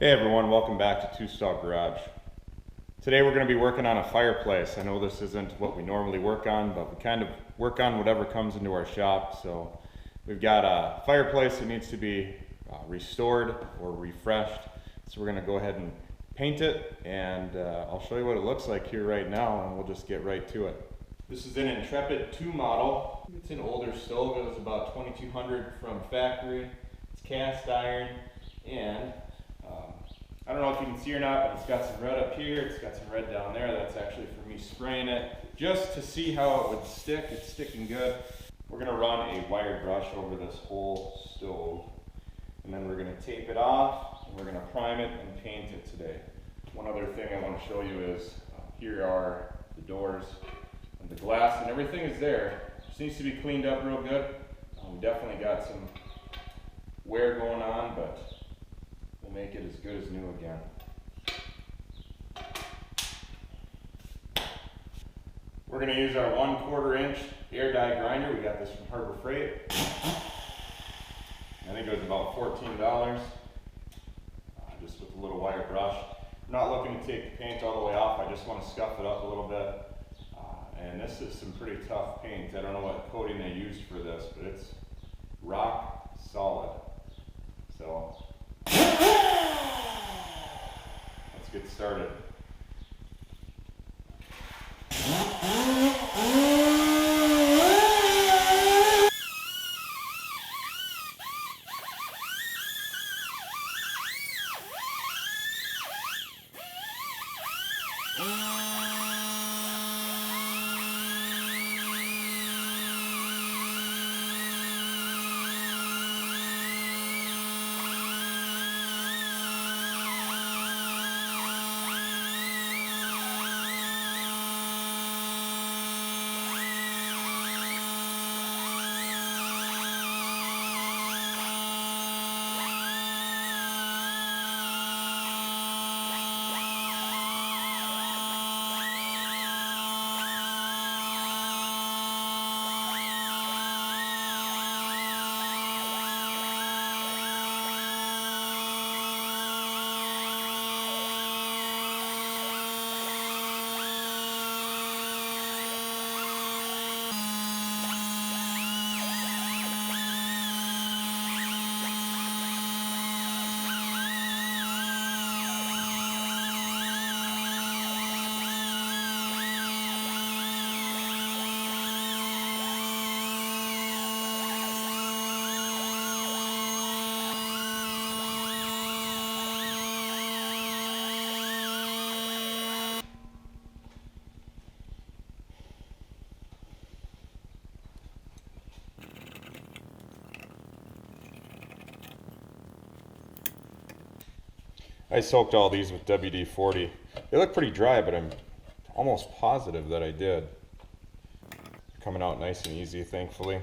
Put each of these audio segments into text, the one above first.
Hey everyone, welcome back to Two Stall Garage. Today we're going to be working on a fireplace. I know this isn't what we normally work on, but we kind of work on whatever comes into our shop. So we've got a fireplace that needs to be restored or refreshed. So we're going to go ahead and paint it, and I'll show you what it looks like here right now, and we'll just get right to it. This is an Intrepid II model. It's an older stove. It was about 2200 from factory. It's cast iron, and I don't know if you can see or not, but it's got some red up here, it's got some red down there. That's actually for me spraying it just to see how it would stick. It's sticking good. We're going to run a wire brush over this whole stove, and then we're going to tape it off, and we're going to prime it and paint it today. One other thing I want to show you is here are the doors and the glass, and everything is there. Just needs to be cleaned up real good. We definitely got some wear going on, but we'll make it as good as new again. We're going to use our 1/4 inch air die grinder. We got this from Harbor Freight. I think it was about $14, just with a little wire brush. I'm not looking to take the paint all the way off. I just want to scuff it up a little bit. And this is some pretty tough paint. I don't know what coating they used for this, but it's rock solid. So let's get started. I soaked all these with WD-40. They look pretty dry, but I'm almost positive that I did. Coming out nice and easy, thankfully.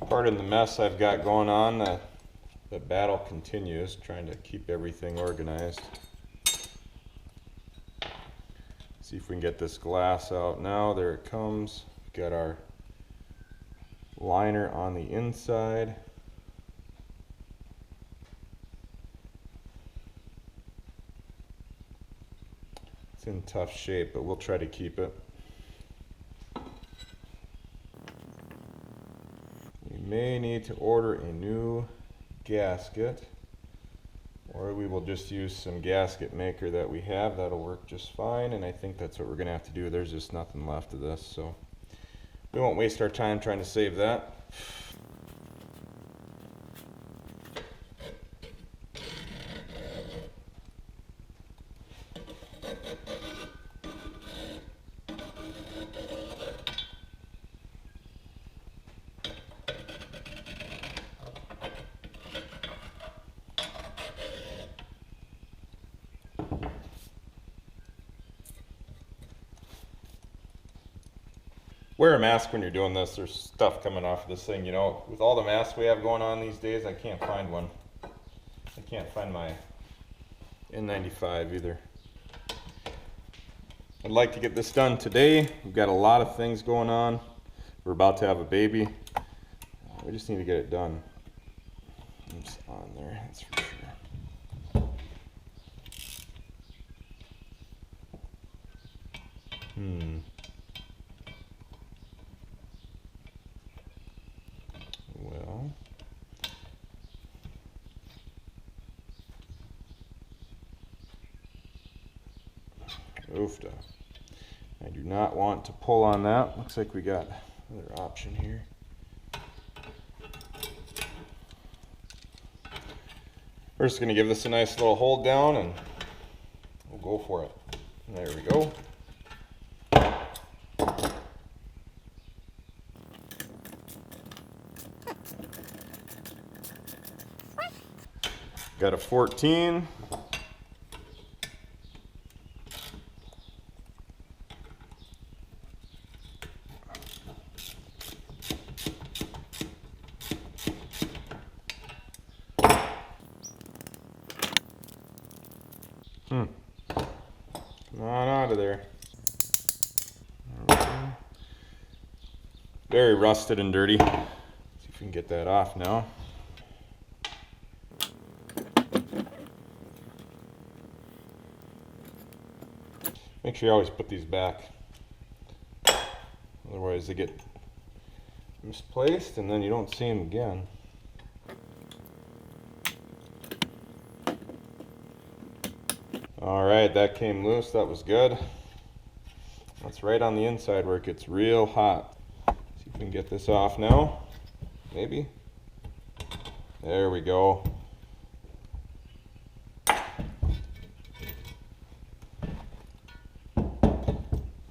Pardon the mess I've got going on. The battle continues, trying to keep everything organized. See if we can get this glass out now. There it comes. Got our liner on the inside. It's in tough shape, but we'll try to keep it. We may need to order a new gasket, or we will just use some gasket maker that we have. That'll work just fine, and I think that's what we're gonna have to do. There's just nothing left of this, so we won't waste our time trying to save that. Wear a mask when you're doing this. There's stuff coming off of this thing, you know. With all the masks we have going on these days, I can't find one. I can't find my N95 either. I'd like to get this done today. We've got a lot of things going on. We're about to have a baby. We just need to get it done. It's on there, that's for sure. Well, oofda. I do not want to pull on that. Looks like we got another option here. We're just going to give this a nice little hold down and we'll go for it. There we go. Got a 14. Come on out of there. Very rusted and dirty. See if we can get that off now. Make sure you always put these back. Otherwise they get misplaced and then you don't see them again. Alright, that came loose. That was good. That's right on the inside where it gets real hot. See if we can get this off now. Maybe. There we go.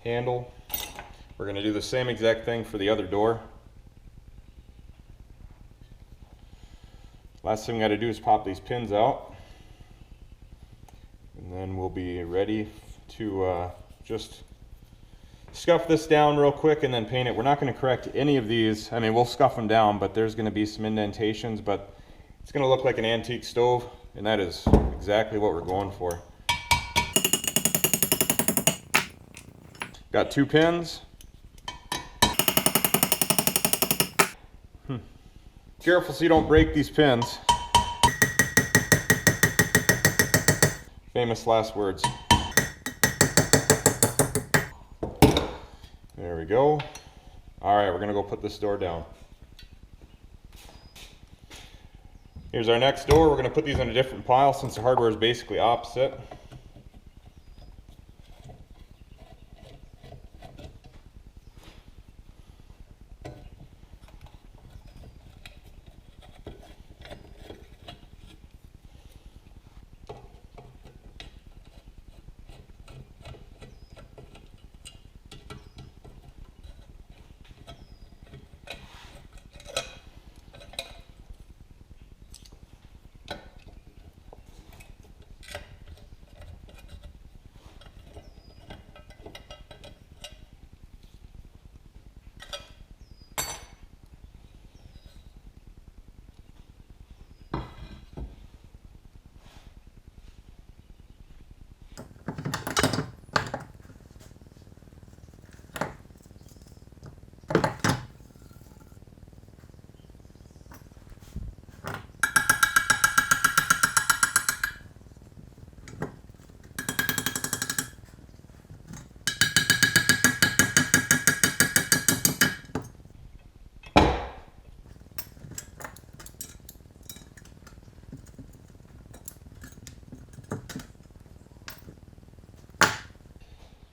Handle. We're going to do the same exact thing for the other door. Last thing we got to do is pop these pins out. And then we'll be ready to just scuff this down real quick and then paint it. We're not going to correct any of these. I mean, we'll scuff them down, but there's going to be some indentations, but it's going to look like an antique stove, and that is exactly what we're going for. Got 2 pins. Careful so you don't break these pins. Famous last words. There we go. Alright, we're going to go put this door down. Here's our next door. We're going to put these in a different pile since the hardware is basically opposite.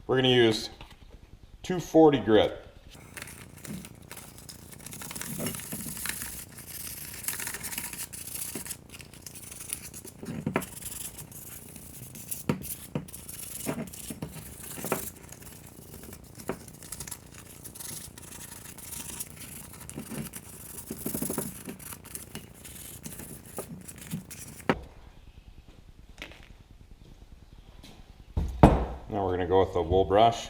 We're going to use 240 grit. Now we're going to go with the wool brush.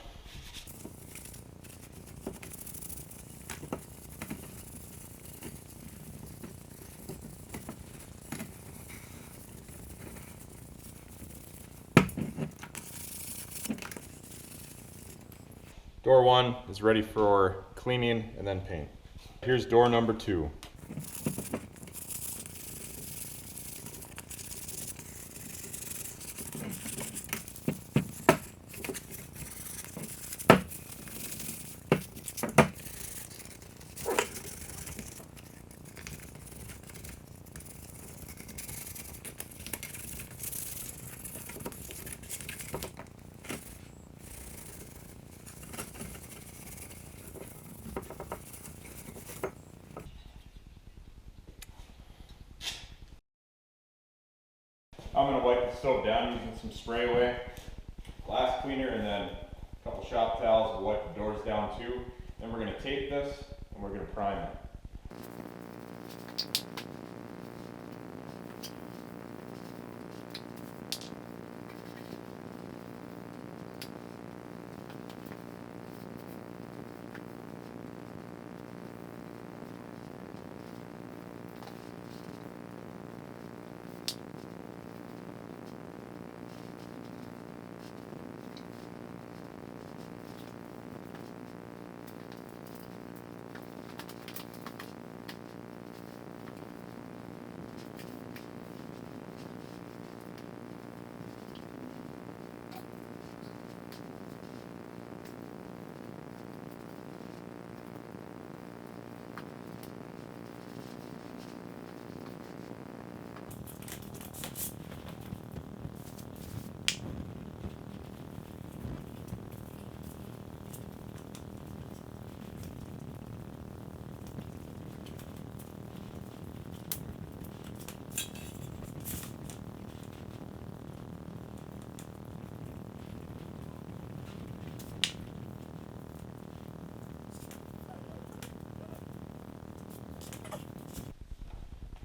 Door 1 is ready for cleaning and then paint. Here's door number 2. I'm going to wipe the stove down using some spray away, glass cleaner, and then a couple shop towels to wipe the doors down too. Then we're going to tape this and we're going to prime it.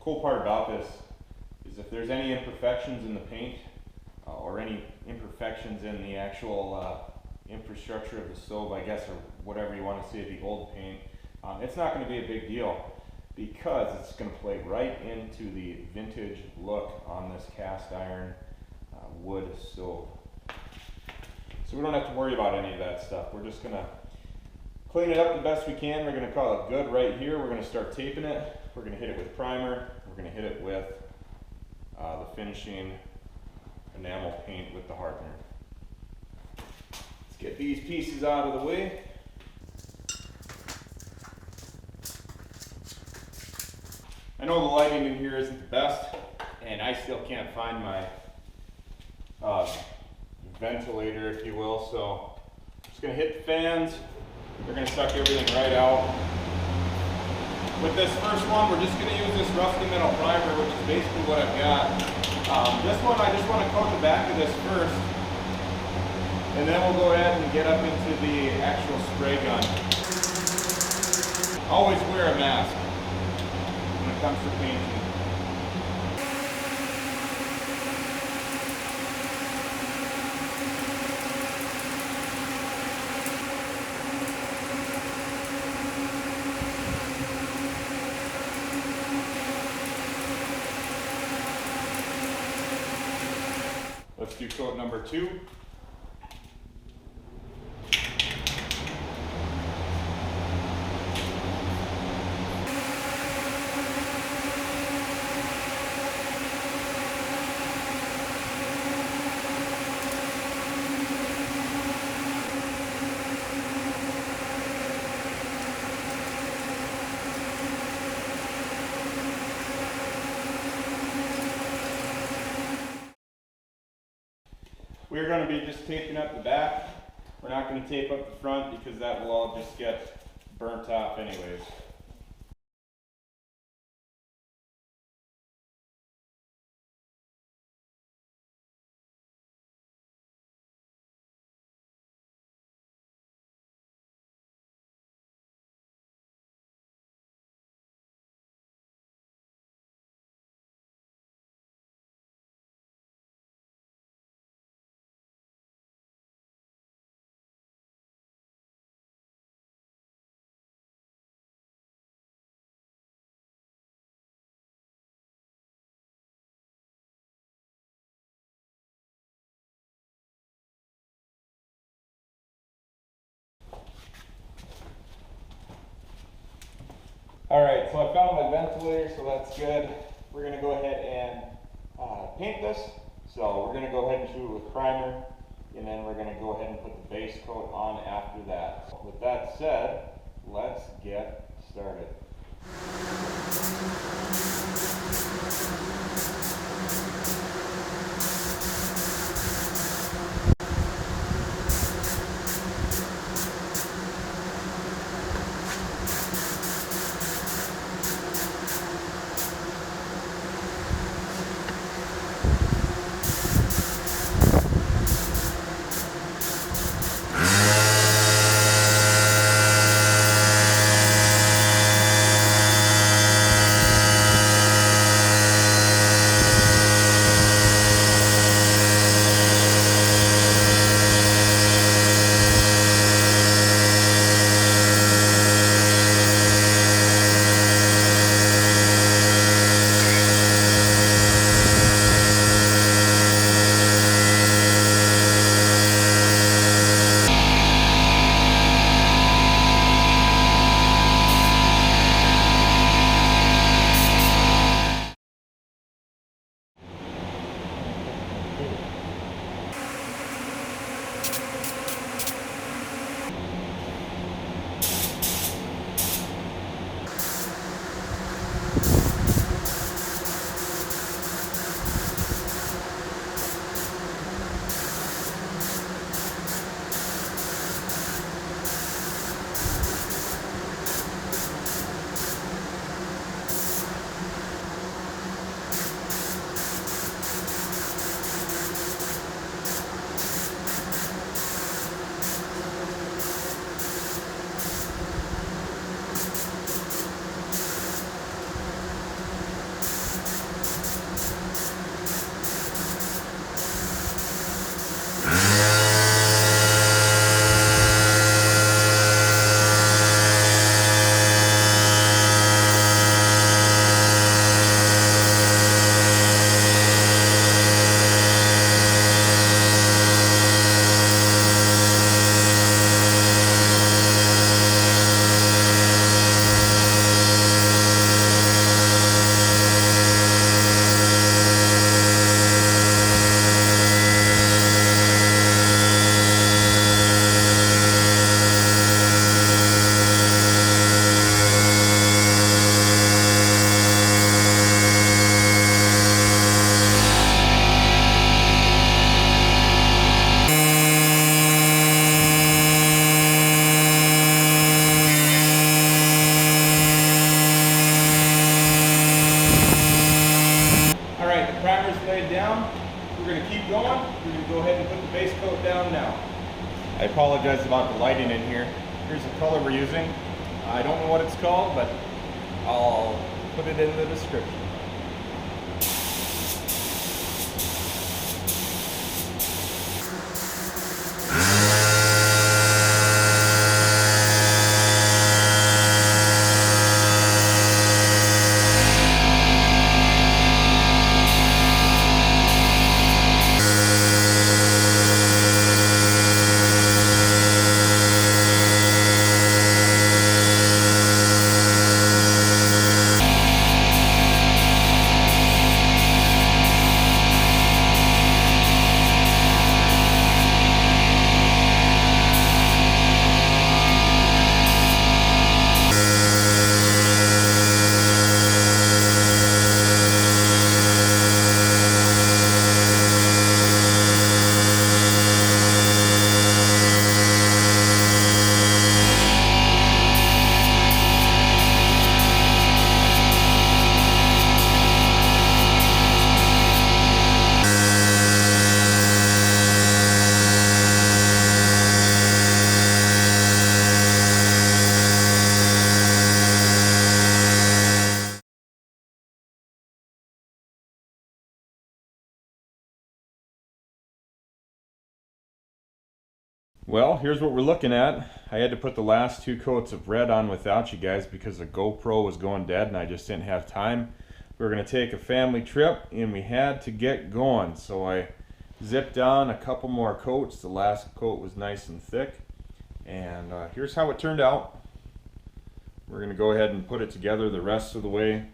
Cool part about this is if there's any imperfections in the paint or any imperfections in the actual infrastructure of the stove, I guess, or whatever you want to see of the old paint, it's not going to be a big deal because it's going to play right into the vintage look on this cast iron wood stove. So we don't have to worry about any of that stuff. We're just going to clean it up the best we can. We're going to call it good right here. We're going to start taping it. We're going to hit it with primer. We're going to hit it with the finishing enamel paint with the hardener. Let's get these pieces out of the way. I know the lighting in here isn't the best, and I still can't find my ventilator, if you will, so I'm just going to hit the fans. We're going to suck everything right out. With this first one, we're just going to use this rusty metal primer, which is basically what I've got. This one, I just want to coat the back of this first, and then we'll go ahead and get up into the actual spray gun. Always wear a mask when it comes to painting. Let's do coat number 2. We're going to be just taping up the back. We're not going to tape up the front because that will all just get burnt off anyways. Alright, so I found my ventilator, so that's good. We're going to go ahead and paint this. So we're going to go ahead and shoot it with primer, and then we're going to go ahead and put the base coat on after that. So with that said, let's get started. I apologize about the lighting in here. Here's the color we're using. I don't know what it's called, but I'll put it in the description. Well, here's what we're looking at. I had to put the last 2 coats of red on without you guys because the GoPro was going dead and I just didn't have time. We were going to take a family trip and we had to get going. So I zipped on a couple more coats. The last coat was nice and thick. And here's how it turned out. We're going to go ahead and put it together the rest of the way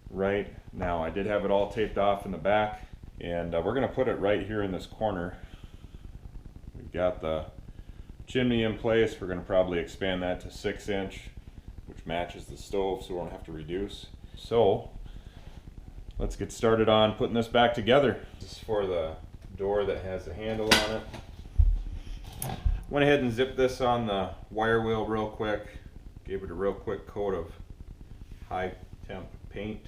right now. I did have it all taped off in the back, and we're going to put it right here in this corner. We've got the chimney in place. We're going to probably expand that to 6-inch, which matches the stove, so we won't have to reduce. So let's get started on putting this back together. This is for the door that has a handle on it. Went ahead and zipped this on the wire wheel real quick. Gave it a real quick coat of high temp paint.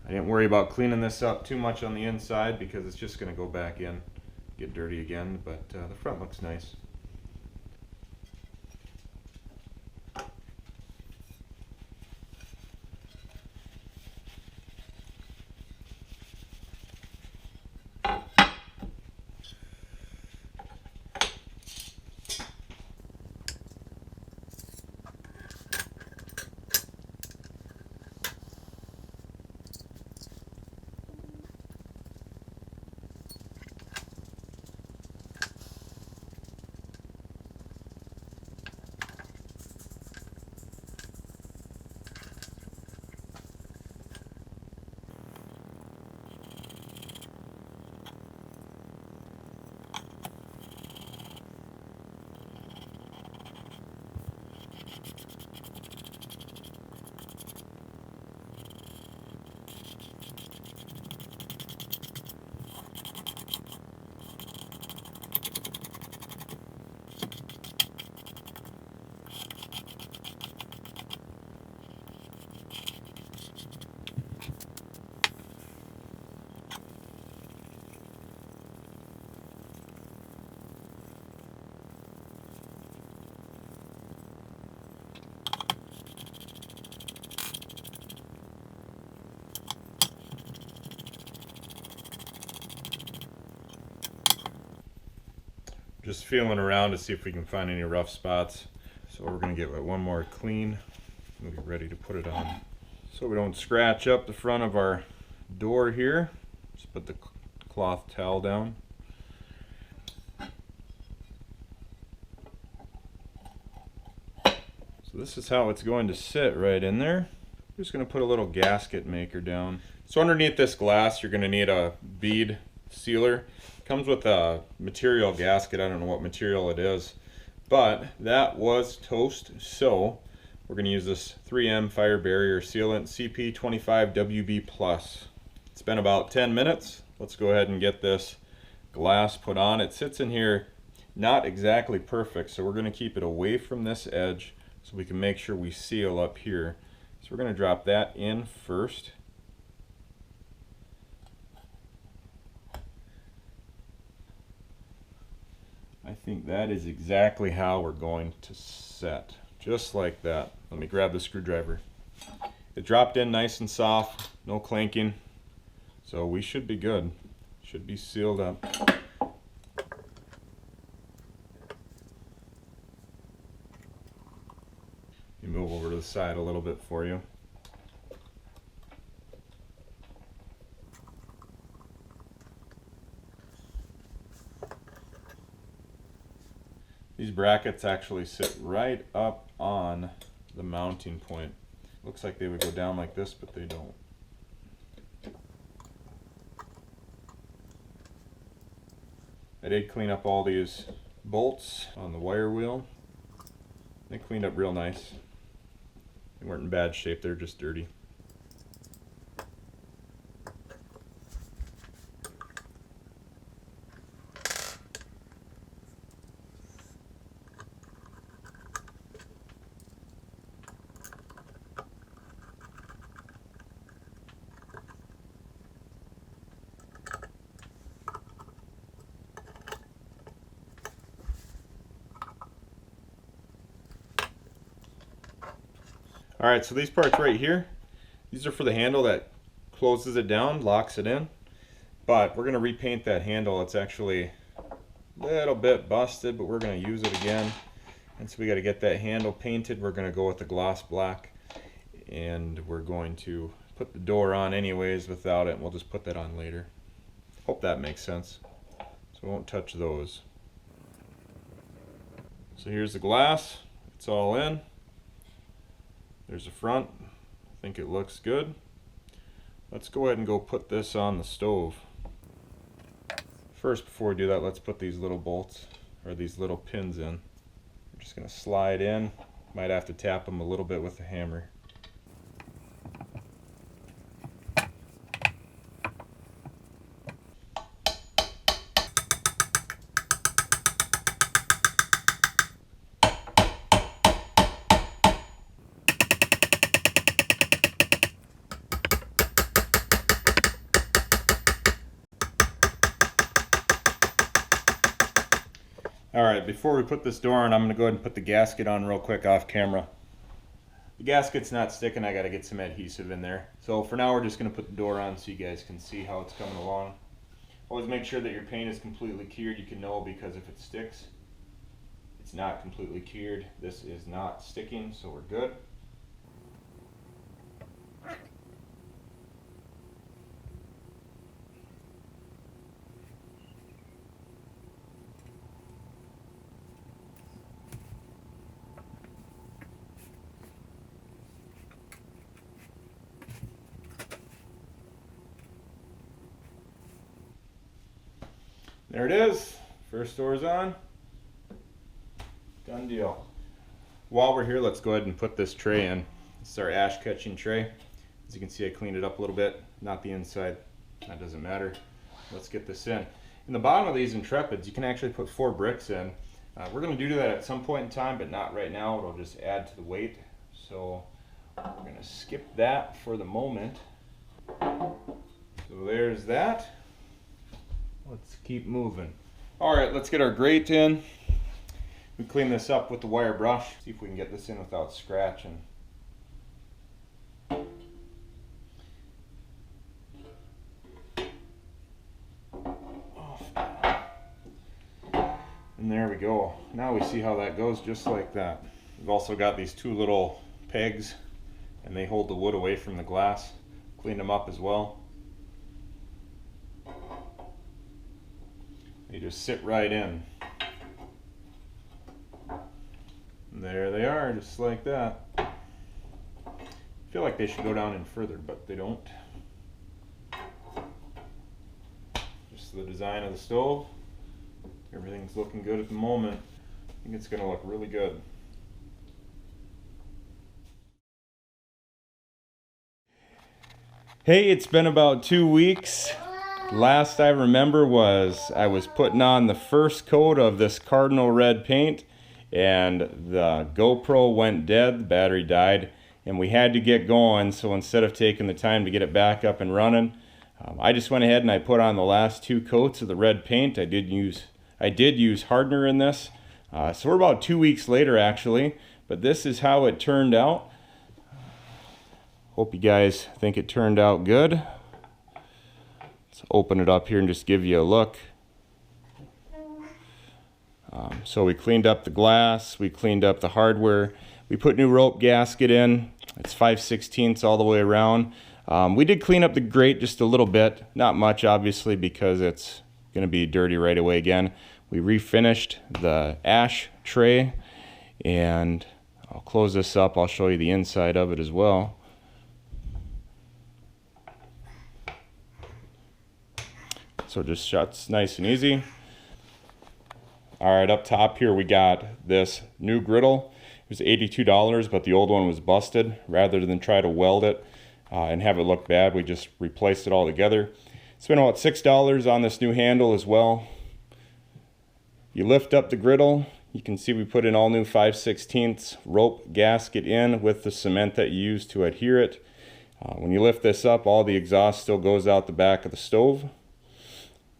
I didn't worry about cleaning this up too much on the inside because it's just going to go back in, get dirty again, but the front looks nice. Just feeling around to see if we can find any rough spots. So we're going to get one more clean. We'll be ready to put it on. So we don't scratch up the front of our door here. Just put the cloth towel down. So this is how it's going to sit right in there. I'm just going to put a little gasket maker down. So underneath this glass you're going to need a bead sealer. Comes with a material gasket. I don't know what material it is, but that was toast, so we're going to use this 3M fire barrier sealant CP25 WB+. It's been about 10 minutes. Let's go ahead and get this glass put on. It sits in here not exactly perfect, so we're going to keep it away from this edge so we can make sure we seal up here. So we're going to drop that in first. I think that is exactly how we're going to set, just like that. Let me grab the screwdriver. It dropped in nice and soft, no clanking, so we should be good. Should be sealed up. Let me move over to the side a little bit for you. These brackets actually sit right up on the mounting point. Looks like they would go down like this, but they don't. I did clean up all these bolts on the wire wheel. They cleaned up real nice. They weren't in bad shape, they're just dirty. Alright, so these parts right here, these are for the handle that closes it down, locks it in. But we're going to repaint that handle. It's actually a little bit busted, but we're going to use it again. And so we got to get that handle painted. We're going to go with the gloss black. And we're going to put the door on anyways without it. And we'll just put that on later. Hope that makes sense. So we won't touch those. So here's the glass. It's all in. There's the front. I think it looks good. Let's go ahead and go put this on the stove. First, before we do that, let's put these little bolts, or these little pins in. I'm just going to slide in. Might have to tap them a little bit with a hammer. Alright, before we put this door on, I'm going to go ahead and put the gasket on real quick off camera. The gasket's not sticking, I got to get some adhesive in there. So for now we're just going to put the door on so you guys can see how it's coming along. Always make sure that your paint is completely cured. You can know because if it sticks, it's not completely cured. This is not sticking, so we're good. There it is. First door's on. Done deal. While we're here, let's go ahead and put this tray in. This is our ash catching tray. As you can see, I cleaned it up a little bit. Not the inside. That doesn't matter. Let's get this in. In the bottom of these Intrepids, you can actually put 4 bricks in. We're going to do that at some point in time, but not right now. It'll just add to the weight. So we're going to skip that for the moment. So there's that. Let's keep moving. Alright, let's get our grate in. We clean this up with the wire brush. See if we can get this in without scratching. And there we go. Now we see how that goes, just like that. We've also got these 2 little pegs, and they hold the wood away from the glass. Cleaned them up as well. They just sit right in. And there they are, just like that. I feel like they should go down in further, but they don't. Just the design of the stove. Everything's looking good at the moment. I think it's going to look really good. Hey, it's been about 2 weeks. Last I remember was I was putting on the first coat of this cardinal red paint, and the GoPro went dead, the battery died, and we had to get going. So instead of taking the time to get it back up and running, I just went ahead and I put on the last 2 coats of the red paint. I did use hardener in this. So we're about 2 weeks later actually, but this is how it turned out. Hope you guys think it turned out good. Let's open it up here and just give you a look. So we cleaned up the glass, we cleaned up the hardware, we put new rope gasket in. It's 5/16 all the way around. We did clean up the grate just a little bit, not much obviously because it's going to be dirty right away again. We refinished the ash tray, and I'll close this up. I'll show you the inside of it as well. So it just shuts nice and easy. Alright, up top here we got this new griddle. It was $82, but the old one was busted. Rather than try to weld it and have it look bad, we just replaced it all together. Spent about $6 on this new handle as well. You lift up the griddle, you can see we put in all new 5/16 rope gasket in with the cement that you use to adhere it. When you lift this up, all the exhaust still goes out the back of the stove.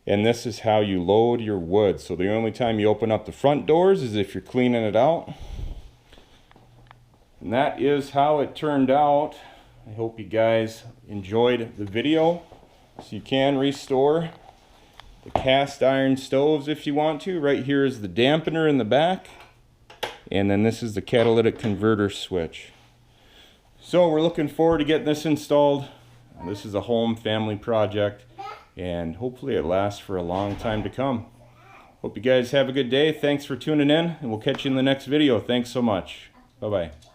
And this is how you load your wood. So the only time you open up the front doors is if you're cleaning it out. And that is how it turned out. I hope you guys enjoyed the video. So you can restore the cast iron stoves if you want to. Right here is the dampener in the back. And then this is the catalytic converter switch. So we're looking forward to getting this installed. This is a home family project, and hopefully it lasts for a long time to come. Hope you guys have a good day. Thanks for tuning in, and we'll catch you in the next video. Thanks so much. Bye-bye.